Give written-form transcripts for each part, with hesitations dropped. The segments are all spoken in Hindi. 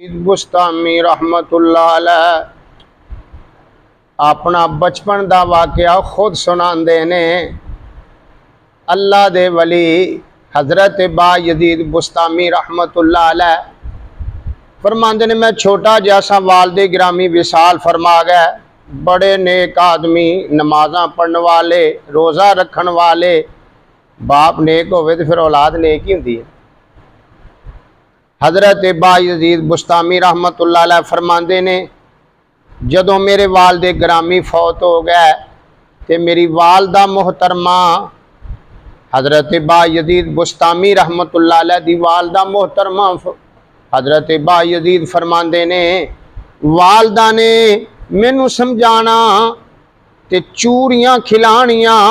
बुस्तामी रहमतुल्लाह अलैह अपना बचपन का वाकया खुद सुनाते ने। अल्लाह दे वली हजरत बायजीद बुस्तामी रहमतुल्लाह अलैह फरमाते ने, मैं छोटा जैसा वालदे गिरामी विसाल फरमा गए, बड़े नेक आदमी, नमाजा पढ़ने वाले, रोज़ा रखन वाले। बाप नेक होवे तो फिर औलाद नेक ही होंदी है। हजरत बायजीद बुस्तामी रहमतुल्लाह अलैह फरमाते ने, जदों मेरे वालदे गिरामी फौत हो गए तो मेरी वालदा मोहतरमा हजरत बायजीद बुस्तामी रहमतुल्लाह अलैह दी वालदा मोहतरमा हजरत बायजीद फरमाते ने, वालदा ने मैनू समझाना ते चूरियां खिलानियां।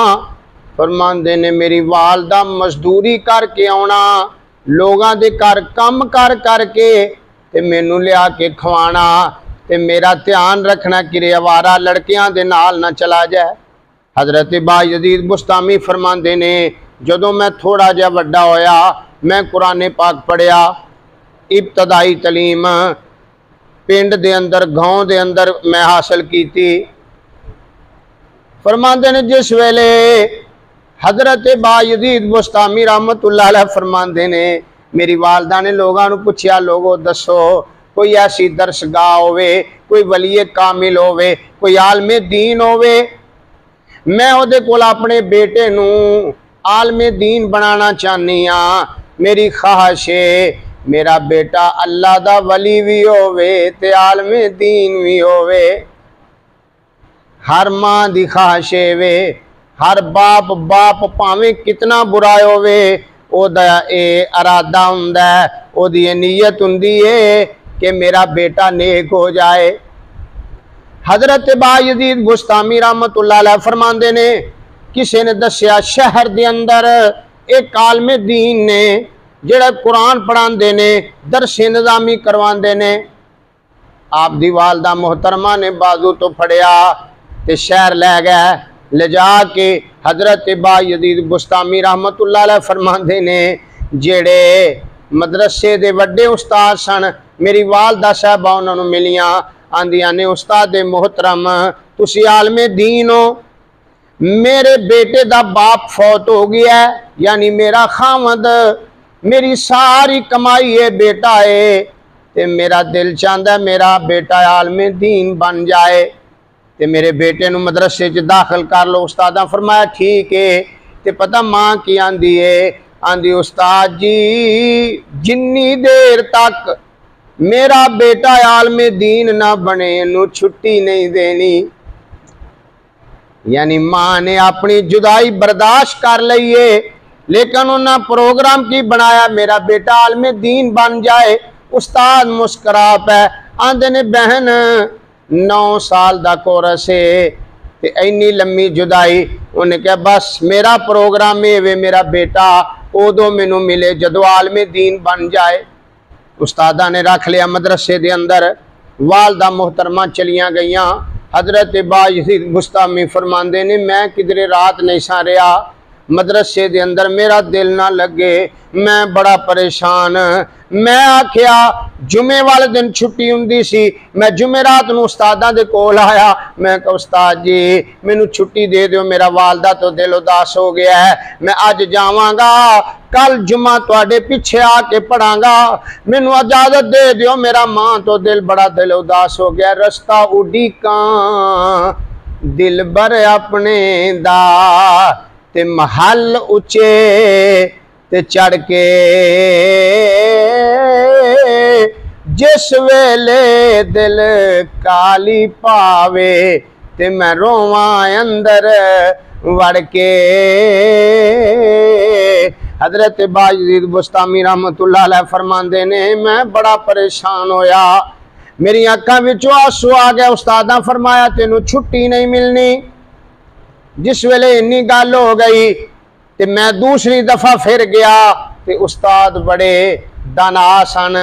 फरमाते ने मेरी वालदा मजदूरी करके आना, लोगों के घर कम कर करके ते मैनू लिया के खवाना, ते मेरा ध्यान रखना कि आवारा लड़कियां दे नाल ना चला जाए। हजरत बायजीद बुस्तामी फरमाते ने, जदों मैं थोड़ा जिहा वड्डा होया, मैं कुरान पाक पढ़िया, इब्तदाई तलीम पिंड दे अंदर गांव दे अंदर मैं हासिल की। फरमाते ने जिस वेले हजरत बायजीद बुस्तामी रहमतुल्लाह अलैह फरमाते ने, मेरी वालदा ने लोगों को पूछया, लोगो दसो कोई ऐसी दरसगाह होवे, कोई वलीए कामिल होवे, कोई आलमे दीन होवे, मैं उहदे कोल अपने बेटे नू आलमे दीन बनाना चाहनी हाँ। मेरी ख्वाहिश है मेरा बेटा अल्लाह दा वली भी होवे ते आलमे दीन भी होवे। हर मां दी ख्वाहिश वे, हर बाप भावें कितना बुरा होवे, ओदा ए इरादा हुंदा है, ओदी नीयत हुंदी है कि मेरा बेटा नेक हो जाए। हजरत बायजीद बुस्तामी रहमतुल्लाह अलैह फरमाते ने, किसी ने दसिया शहर दे अंदर एक आलमे दीन ने जेड़ा कुरान पढ़ाते ने, दरसे निज़ामी करवाते ने। आप दी वालदा मोहतरमा ने बाजू तो फड़िया ते शहर लै गए, ले जाके हजरत बायजीद बुस्तामी रहमतुल्लाह अलैह फरमाते ने, जेड़े मदरसे दे वड्डे उस्ताद सन, मेरी वालदा साहबा उन्होंने मिलियां, आंदियां ने, उस्ताद मोहतरम तुसी आलमे दीन हो, मेरे बेटे दा बाप फौत हो गया है, यानी मेरा खामद, मेरी सारी कमाई है बेटा है, ते मेरा दिल चाहता मेरा बेटा आलमे दीन बन जाए, ते मेरे बेटे नू मदरसे च दाखिल कर लो। उस्तादा फरमाया ठीक है। ते पता मां की आंदी है, आंदी उस्ताद जी जिन्नी देर तक मेरा बेटा आलमे दीन ना बने नू छुट्टी नहीं देनी। यानी मां ने अपनी जुदाई बर्दाश्त कर ली है, लेकिन उन्हें प्रोग्राम की बनाया मेरा बेटा आलमे दीन बन जाए। उस्ताद मुस्करा पे आंदे ने, बहन 9 साल का कोरस है ते इन्नी लम्मी जुदाई। उन्हें कहा बस मेरा प्रोग्राम ये वे, मेरा बेटा उदों मैनू मिले जदों आलमे दीन बन जाए। उस्तादा ने रख लिया मदरसे दे अंदर, वालदा मोहतरमा चलियां गईयां। हजरत बायजीद बुस्तामी फरमाते ने, मैं किधरे रात नहीं सा रहा, मदरसे दे अंदर मेरा दिल ना लगे, मैं बड़ा परेशान। मैं आख्या जुमे वाले दिन छुट्टी हुंदी सी, मैं जुमेरात नूं उस्तादां दे कोल आया, मैं कहा उस्ताद जी मैनू छुट्टी दे दो, मेरा वालदा तो दिल उदास हो गया है, मैं अज जावांगा, कल जुम्मा तुहाडे पिछे आके पढ़ांगा, मैनू इजाजत दे दियो, मेरा मां तो दिल बड़ा दिल उदास हो गया। रस्ता उड़ीका दिल बर अपने दा ते महल उचे ते चढ़ के, जिस वेले दिल काली पावे ते मैं रोवां अंदर वड़ के। हजरत बायजीद बुस्तामी रहमतुल्लाह अलैह फरमाते ने, मैं बड़ा परेशान होया, मेरी अखां विचों आंसू आ गया। उस्तादा फरमाया तेनू छुट्टी नहीं मिलनी। जिस वेले इन्नी गल हो गई ते मैं दूसरी दफा फिर गया, ते उस्ताद बड़े दाना सन।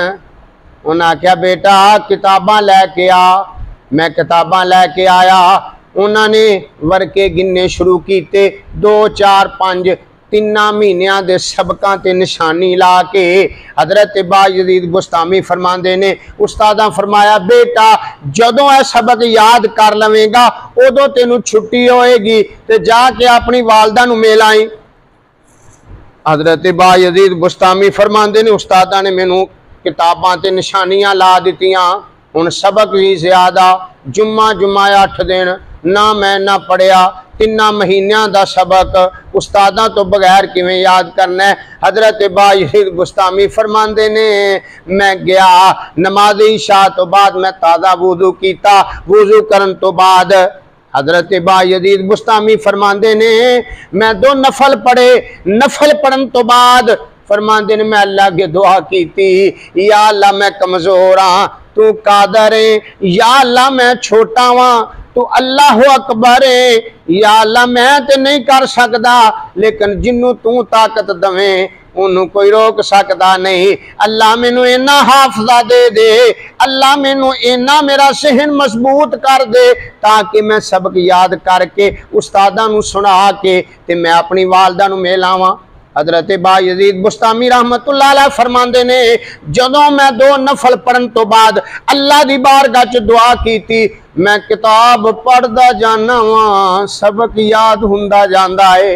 उन्हें आख्या बेटा किताबां लैके आ। मैं किताबां लैके आया, उन्होंने वर्के गिनने शुरू किए, 2 4 5 तिन्ना महीनों के सबकों ते निशानी ला के हजरत बायजीद बुस्तामी फरमाते ने उस्तादा फरमाया बेटा जदों यह सबक याद कर लवेगा उदों तेनू छुट्टी होएगी ते जाके अपनी वालदा नू मिल आई। हजरत बायजीद बुस्तामी फरमाते ने उस्तादा ने मैनू किताबां ते निशानियां ला दित्तियां, हुण सबक भी ज्यादा, जुम्मा 8 दिन ना मैं ना पढ़िया, 3 महीनों का सबक उस्तादा तो बगैर किवें याद करना है। हजरत बायजीद बुस्तामी फरमाते ने मैं गया नमाज इशा तो बाद मैं ताज़ा वुजू किया, वुजू करन तो बाद हजरत बायजीद बुस्तामी फरमाते ने मैं 2 नफल पढ़े, नफल पढ़न तो बाद फरमाते ने मैं अल्लाह के दुआ की थी, या अल्लाह मैं कमज़ोर हाँ तू कादर है, या अल्लाह मैं छोटा वां तो अल्लाह अकबर है, या अल्लाह मैं तो नहीं कर सकता लेकिन जिन्नू तू ताकत दवें उन्होंने कोई रोक सकता नहीं। अल्लाह मैनू इन्ना हाफजा दे दे, अल्लाह मैनू इन्ना मेरा सहन मजबूत कर दे ताकि मैं सबक याद करके उस्तादा नू सुना के ते मैं अपनी वालदा नू मिल आवां। हजरत बायजीद बुस्तामी रहमतुल्लाह अलैह फरमाते ने जदों मैं 2 नफल पढ़न तो बाद अल्लाह दी बारगाह च दुआ की थी, मैं किताब पढ़दा जाना वा सबक याद हुंदा जांदा है,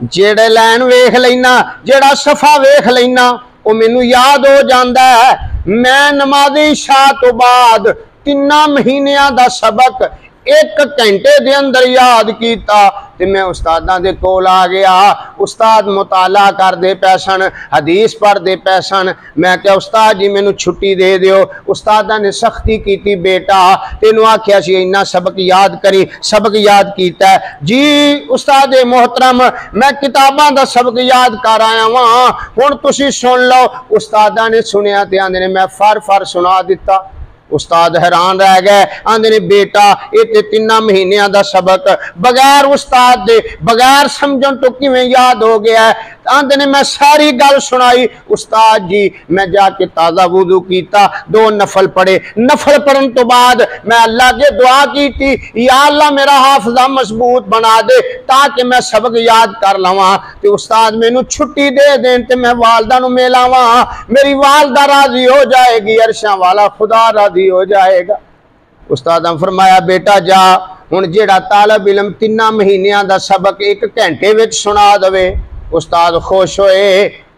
जेड़े लैन वेख लेना जेड़ा सफा वेख लेना वो मैनू याद हो जाता है। मैं नमाज इशा तो बाद 3 महीनों का सबक 1 घंटे के अंदर याद किया ते मैं उस्तादा दे कोल आ गया। उस्ताद मुताला करते पै सन, हदीस पढ़ते पै सन। मैं क्या उस्ताद जी मैनू छुट्टी दे दियो। उस्तादा ने सख्ती की, बेटा तेनू आख्या सी इन्ना सबक याद करी, सबक याद किया जी उस्ताद मोहतरम मैं किताबां दा सबक याद कर आया वां, हुण तुसीं सुन लो। उस्तादा ने सुनिया ते आंदे ने मैं फर सुना दिता। उस्ताद हैरान रह गए, आंदे ने बेटा ये 3 महीनों का सबक बगैर उस्ताद दे बगैर समझन तो किवें याद हो गया है। आंदे ने मैं सारी गल सुनाई। उस्ताद जी मैं जाके ताज़ा वुजू किया, 2 नफल पढ़े, नफल पढ़न तो बाद मैं अल्लाह के दुआ की थी, या अल्लाह मेरा हाफजा मजबूत बना दे ताकि मैं सबक याद कर लवां ते उस्ताद मैनू छुट्टी दे देन ते मैं वालदा नू मिल आवां, मेरी वालदा राजी हो जाएगी, अरशां वाला खुदा राजी हो जाएगा। उस्ताद ने फरमाया बेटा जा हुण जेड़ा तालिब इल्म 3 महीनों का सबक 1 घंटे विच सुना दवे। उस्ताद खुश होए,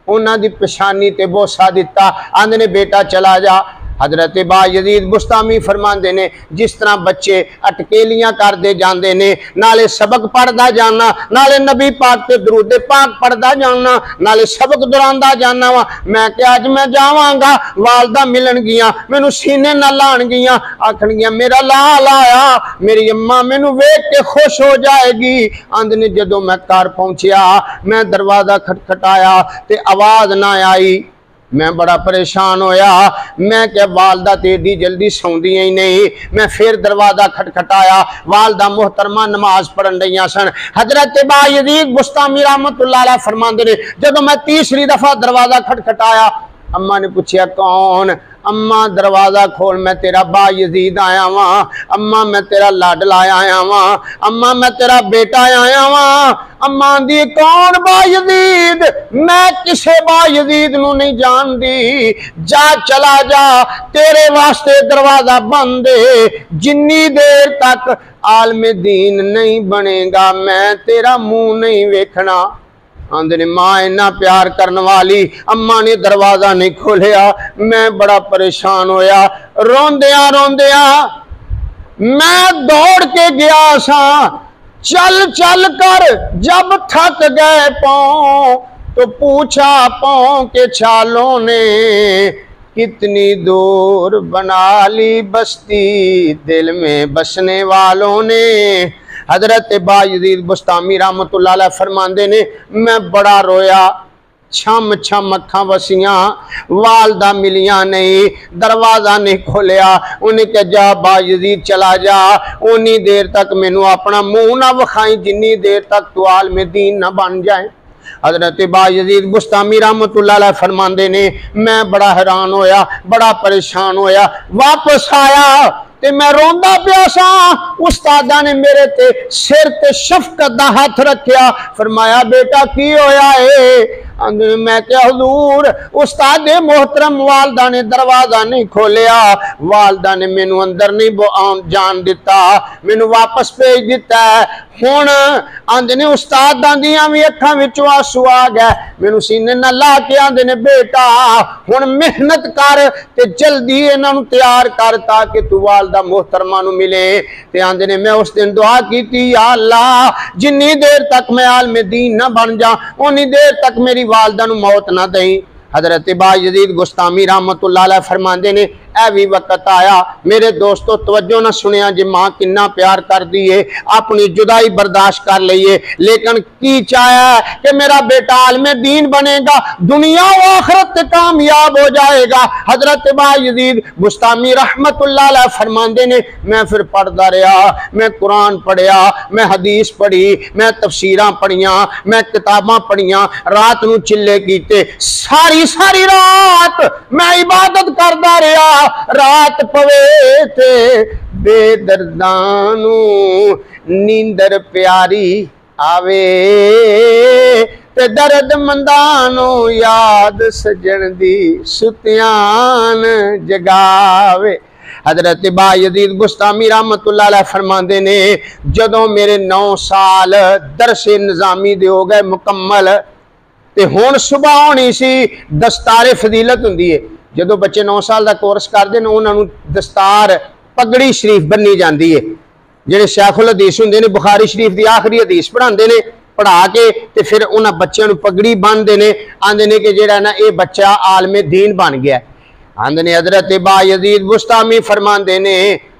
उन्हां दी पेशानी ते बोसा दिता, आंदे ने बेटा चला जा। हजरत बायजीद बुस्तामी फरमाते ने जिस तरह बच्चे अटकेलियां करते जाते ने, नाले सबक पढ़ता जाना, नाले नबी पाक ते दरूद पाक पढ़ता जाना, नाले सबक दोहरांदा जाना वा। मैं क्या अज मैं जावांगा वालदा मिलन गियां मैनू सीने ना लान गियां, आखन गियां मेरा लाल आया, मेरी अम्मा मैनू वेख के खुश हो जाएगी। आंदे ने जदों मैं घर पहुंचिया मैं दरवाजा खटखटाया ते आवाज ना आई। मैं बड़ा परेशान होया, मैं क्या वालदा ते एडी जल्दी सौंदियां ही नहीं। मैं फिर दरवाजा खटखटाया, वालदा मोहतरमा नमाज पढ़न रही सन। हजरत बायजीद बुस्तामी रहमतुल्लाह अलैह फरमाते ने जब मैं 3री दफा दरवाजा खटखटाया अम्मा ने पूछा कौन? अम्मा दरवाजा खोल, मैं तेरा बायजीद आया वां, अम्मा मैं तेरा लाडला आया वां, अम्मा मैं तेरा बेटा आया वां। अम्मा दी कौन बायजीद? मैं किसे बायजीद नू नहीं जानती, जा चला जा तेरे वास्ते दरवाजा बंद है, जिन्नी देर तक आलमे दीन नहीं बनेगा मैं तेरा मुंह नहीं वेखना। आंदे ने मां इन्ना प्यार करने वाली अम्मा ने दरवाजा नहीं खोलिया। मैं बड़ा परेशान होया, रोंदिया रोंदिया मैं दौड़ के गया सा। चल चल कर जब थक गए पांव तो पूछा पांव के छालों ने, कितनी दूर बना ली बस्ती दिल में बसने वालों ने। हजरत बायजीद बुस्तामी रहमतुल्लाह अलैह फरमाते ने मैं बड़ा रोया, छम छम अखां वसियां, वालदा मिलियां नहीं, दरवाजा नहीं खोलिया। उन्हें कहा जा बायजीद चला जा, उन्नी देर तक मैनू अपना मुंह ना विखाई जिन्नी देर तक तू आलमे दीन ना बन जाए। हजरत बायजीद बुस्तामी रहमतुल्लाह अलैह फरमाते ने मैं बड़ा हैरान होया, बड़ा परेशान होया। वापस आया ते मैं रोंदा पिया सा। उस्तादा ने मेरे ते सिर ते शफकत दा हथ रखिया, फरमाया बेटा की होया है? मैं क्या हुजूर, उस्ताद मोहतरम वालदा ने दरवाजा नहीं खोलिया, वालदा ने मैनू अंदर नहीं जान दिता, मैनू वापस भेज दिता है। हुण आंदे ने उस्ताद दांदियां भी अखां विचों आंसू आ गए, मैनू सीने नाल ला के आंदे ने बेटा हुण मेहनत कर ते जल्दी इन्हां नू तैयार कर ताकि तू वालदा मोहतरमा नू मिले। ते आंदे ने मैं उस दिन दुआ कीती, या अल्लाह जिन्नी देर तक मैं आलमे दीन ना बन जा उन्नी देर तक मेरी वालदा नू मौत ना दई। हजरत बायजीद बुस्तामी रहमतुल्लाह अलैह फरमांदे ने ऐ भी वक्त आया मेरे दोस्तों, तवज्जो ना सुनिया जे मां किन्ना प्यार कर दी है, अपनी जुदाई बर्दाश्त कर लीए, लेकिन की चाहे कि मेरा बेटा आलमे दीन बनेगा, दुनिया व आखिरत कामयाब हो जाएगा। हजरत बायजीद बुस्तामी रहमतुल्लाह अलैह फरमांदे ने मैं फिर पढ़ता रहा, मैं कुरान पढ़िया, मैं हदीस पढ़ी, मैं तफसीरां पढ़िया, मैं किताबां पढ़िया, रात नू चिल्ले कीते, सारी सारी रात मैं इबादत करता रहा। रात पवे ते बेदर्दानू नींदर प्यारी आवे, ते दर्द मंदानू याद सजन दी सुतियान जगावे। हजरत बायजीद बुस्तामी रहमतुल्लाह अलैह फरमांदे ने जदों मेरे 9 साल दरसे निज़ामी दे हो गए मुकम्मल, ते हुण सुबह होनी सी दस्तारे फजीलत हुंदी है। जदों बच्चे 9 साल का कोर्स करते हैं उन्होंने दस्तार पगड़ी शरीफ बन्नी जाती है। जेडे शेखुल हदीस होंदे ने बुखारी शरीफ की आखिरी हदीस पढ़ाते हैं, पढ़ा के ते फिर उन्होंने बच्चों को पगड़ी बन्नते हैं, आंदे ने कि जेड़ा ना ये बच्चा आलमे दीन बन गया। आंदे ने हजरत बायजीद बुस्तामी फरमांदे ने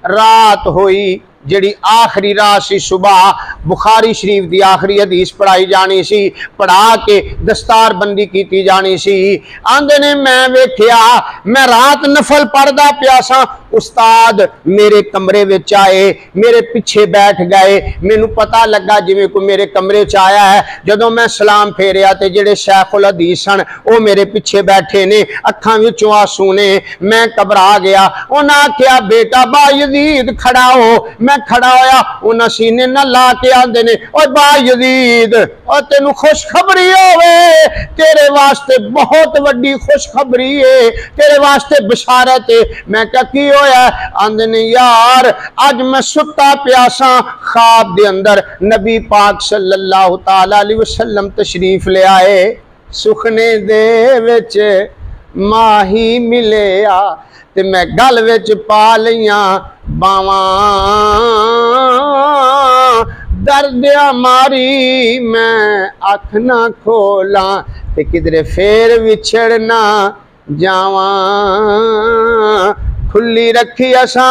रात होई जिहड़ी आखिरी रात सी, सुबह बुखारी शरीफ की आखिरी हदीस पढ़ाई जानी सी, पढ़ा के दस्तार बंदी की जानी सी। आंदे ने मैं वेख्या मैं रात नफल पढ़दा पिया सा, उस्ताद मेरे कमरे विच आए, मेरे पिछे बैठ गए, मैनू पता लगा जिवें कोई मेरे कमरे च आया है। जदों मैं सलाम फेरिया ते जिहड़े शेखुल हदीस सन वो मेरे पिछे बैठे ने, अखां विचों आंसू ने, मैं घबरा गया। उन्हां आख्या बेटा बायजीद खड़ा हो, मैं खड़ा होया, उन्हां सीने ना ला के आंदे ने ओए बायजीद ओ तेनू खुशखबरी होवे, तेरे वास्ते बहुत वड्डी खुशखबरी है, तेरे वास्ते बशारत है। मैं क्या की होया? आंदे ने यार अज मैं सुता पिया सा, ख्वाब दे अंदर नबी पाक सल्लल्लाहु तआला अलैहि वसल्लम तशरीफ ले आए, सुखने दे विच माही मिलिया ते मैं गल विच पा लिया बावां, दर्दिया मारी मैं अख ना खोला ते किधरे फेर विछड़ना जावां। खुली रखी असा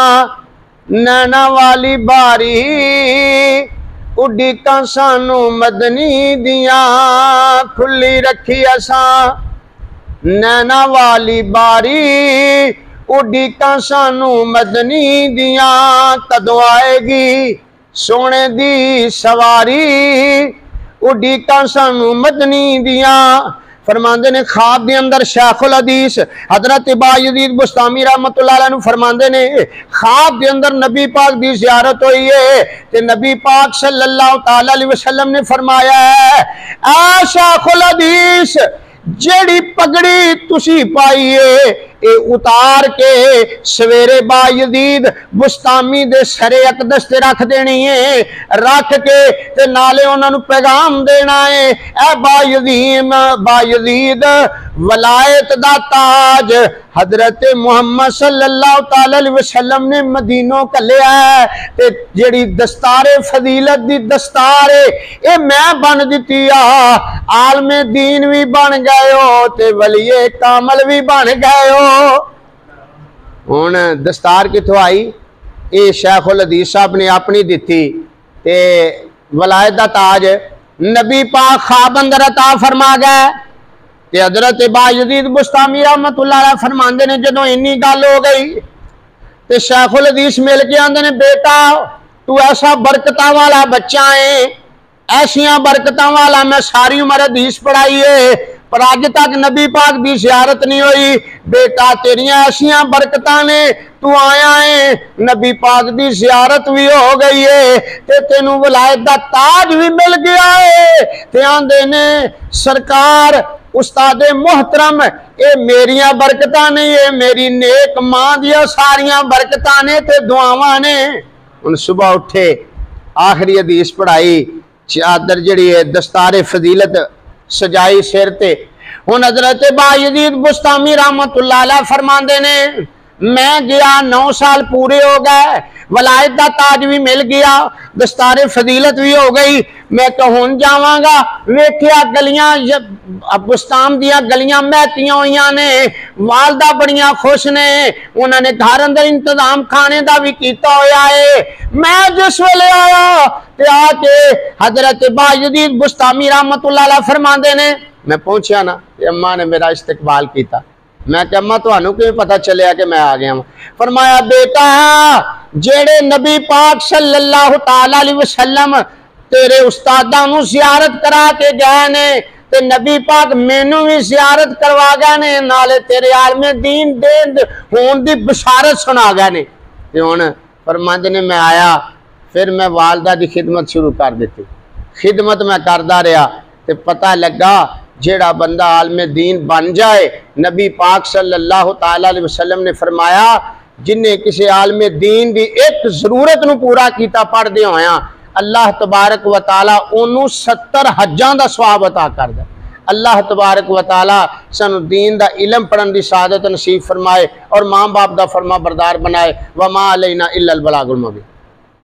नैना वाली बारी, उड़ीकां सानू मदनी दिया, खुली रखी असा नैना वाली बारी, उड़ीकां सानू मदनी दिया, कदों आएगी सोने दी सवारी, उड़ीकां सानू मदनी दिया। फरमांदे ने ख्वाब दे अंदर शेखुल हदीस हजरत बायजीद बुस्तामी रहमतुल्लाह अलैह फरमांदे ने ख्वाब दे अंदर नबी पाक दी ज़ियारत हुई है, ते नबी पाक सल्लल्लाहु तआला अलैहि वसल्लम ने फरमाया है आ शेखुल हदीस जेड़ी पगड़ी तुसी पाई है ये उतार के सवेरे बायजीद बुस्तामी दे सरे अकदस ते रख देनी है, रख के ते नाले उन्होंने पैगाम देना है ए बायजीद वलायत दा ताज हजरत मुहम्मद सल्लल्लाहु तआला अलैहि वसल्लम ने मदीनों कलिया है, ते जेड़ी दस्तारे फजीलत दी दस्तार है ये मैं बन दिती आ, आलमे दीन भी बन गए हो ते वलिए कामल भी बन गए हो। हुण दस्तार किथों आई? ये शेखुल हदीस साहब ने अपनी दिती, ते वलायत दा ताज नबी पाक ख्वाब अंदर अता फरमा गए। ते हजरत बायजीद बुस्तामी रहमतुल्लाह अलैह फरमांदे ने जदों इन्नी गल हो गई ते शेखुल हदीस मिल के आंदे ने बेटा तू ऐसा बरकतां वाला बच्चा है, ऐसियां बरकतां वाला मैं सारी उम्र हदीस पढ़ाई है, पर अज तक नबी पाक की ज़ियारत नहीं हुई। बेटा तेरिया ऐसिया बरकतां ने, तू आया है, नबी पाक की ज़ियारत भी हो गई है ते तेनू वलायत दा ताज भी मिल गया है। ते आंदे ने सरकार उस्ताद मोहतरम, ये मेरिया बरकतां नहीं, ये मेरी नेक मां दिया सारिया बरकतां ने ते दुआवां ने। हुण सुबह उठे, आखिरी हदीस पढ़ाई, चादर जड़ी है दस्तारे फजीलत सजाई सिर ते। हुण हजरत बायजीद बुस्तामी रहमतुल्लाह अलैह फरमांदे ने, मैं गया 9 साल पूरे हो गए, वलायत दा ताज भी मिल गया, दस्तारे फजीलत भी हो गई। मैं तो हुण जावांगा, वेख्या गलियां बुस्ताम दियां गलियां महकियां हुई ने, वालदा बड़ियां खुश ने, उन्होंने घर अंदर इंतजाम खाने का भी किया होया है। मैं जिस वेले आया ते आके हजरत बायजीद बुस्तामी रहमतुल्लाह अलैह फरमांदे ने, मैं पहुंचा ना, अम्मा ने मेरा इस्तकबाल किया। मैं क्या अम्मा तुहानू किवें पता चलिया कि मैं आ गया? फरमाया बेटा जेड़े नबी पाक सल्लल्लाहु तआला अलैहि वसल्लम तेरे उस्तादां नू ज़ियारत करा के गए ने, ते नबी पाक मैनू भी ज़ियारत करवा गए ने, नाले तेरे आलमे दीन देन होण दी बशारत सुना गए ने। ते हुण फरमांदे ने मैं आया, फिर मैं वालदा दी खिदमत शुरू कर दी। खिदमत मैं करदा रहा ते पता लगा जेड़ा बंदा आलमे दीन बन जाए, नबी पाक सल्लल्लाहु तआला अलैहि वसल्लम ने फरमाया जिन्हें किसी आलमे दीन दी एक जरूरत नू पूरा किया पढ़दे होया, अल्लाह तबारक व तआला ओनू 70 हज्जां दा सवाब अता करदा। अल्लाह तबारक व तआला सानू दीन दा इलम पढ़न दी सादत नसीब फरमाए और मां बाप दा फरमा बरदार बनाए। व मा अलैना इल्लल बलागुल मुबीन।